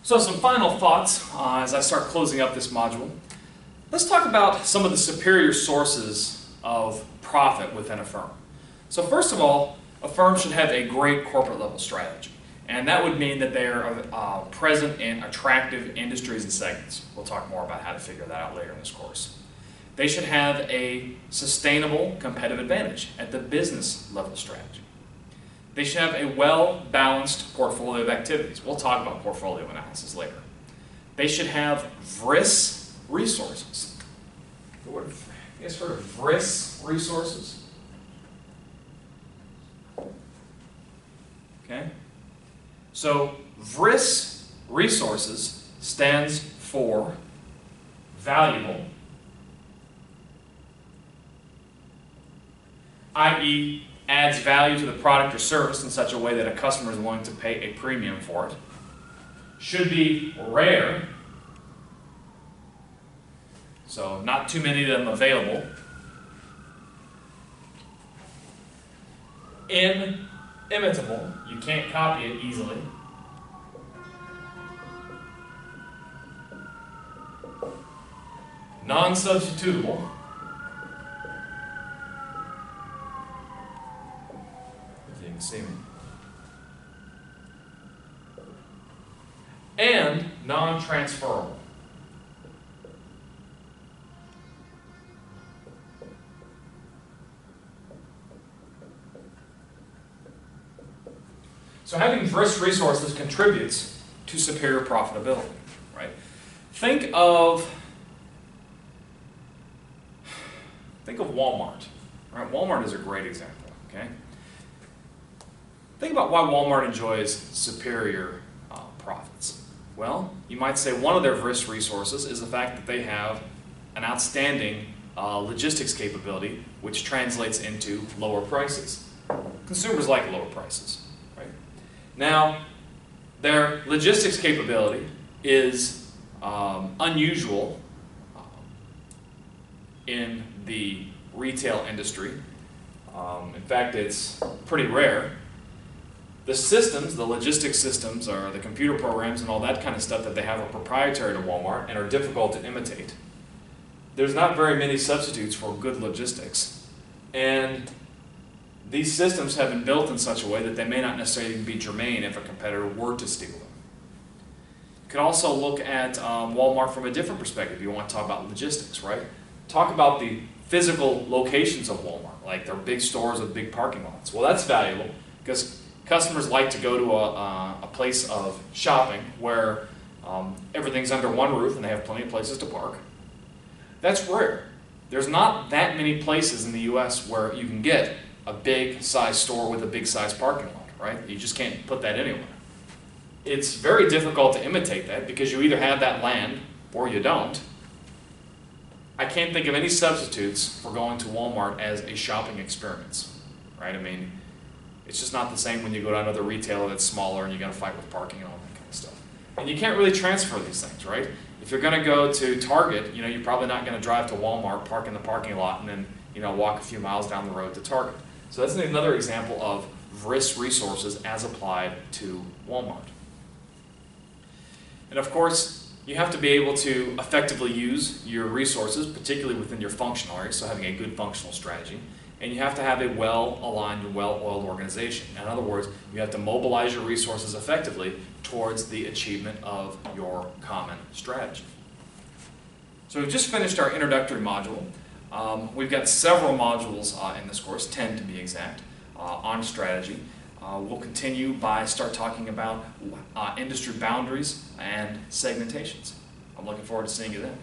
So some final thoughts as I start closing up this module. Let's talk about some of the superior sources of profit within a firm. So first of all, a firm should have a great corporate level strategy. And that would mean that they are present in attractive industries and segments. We'll talk more about how to figure that out later in this course. They should have a sustainable competitive advantage at the business level strategy. They should have a well-balanced portfolio of activities. We'll talk about portfolio analysis later. They should have VRIS resources. The word, you guys heard of VRIS resources? Okay. So VRIS resources stands for valuable, i.e. adds value to the product or service in such a way that a customer is willing to pay a premium for it. Should be rare, so not too many of them available. Inimitable, you can't copy it easily. Non-substitutable. If you can see me. And non-transferable. So having VRIS resources contributes to superior profitability, right? Think of Walmart, right? Walmart is a great example, okay? Think about why Walmart enjoys superior profits. Well, you might say one of their VRIS resources is the fact that they have an outstanding logistics capability, which translates into lower prices. Consumers like lower prices. Now, their logistics capability is unusual in the retail industry. In fact, it's pretty rare. The systems, the logistics systems, or the computer programs and all that kind of stuff that they have are proprietary to Walmart and are difficult to imitate. There's not very many substitutes for good logistics. And these systems have been built in such a way that they may not necessarily be germane if a competitor were to steal them. You could also look at Walmart from a different perspective. You want to talk about logistics, right? Talk about the physical locations of Walmart, like their big stores with big parking lots. Well, that's valuable because customers like to go to a place of shopping where everything's under one roof and they have plenty of places to park. That's rare. There's not that many places in the US where you can get a big size store with a big size parking lot, right? You just can't put that anywhere. It's very difficult to imitate that because you either have that land or you don't. I can't think of any substitutes for going to Walmart as a shopping experience, right? I mean, it's just not the same when you go to another retailer that's smaller and you got to fight with parking and all that kind of stuff. And you can't really transfer these things, right? If you're going to go to Target, you're probably not going to drive to Walmart, park in the parking lot, and then walk a few miles down the road to Target. So that's another example of VRIS resources as applied to Walmart. And of course, you have to be able to effectively use your resources, particularly within your functional area, so having a good functional strategy. And you have to have a well-aligned and well-oiled organization. In other words, you have to mobilize your resources effectively towards the achievement of your common strategy. So we've just finished our introductory module. We've got several modules in this course, 10 to be exact, on strategy. We'll continue by start talking about industry boundaries and segmentations. I'm looking forward to seeing you then.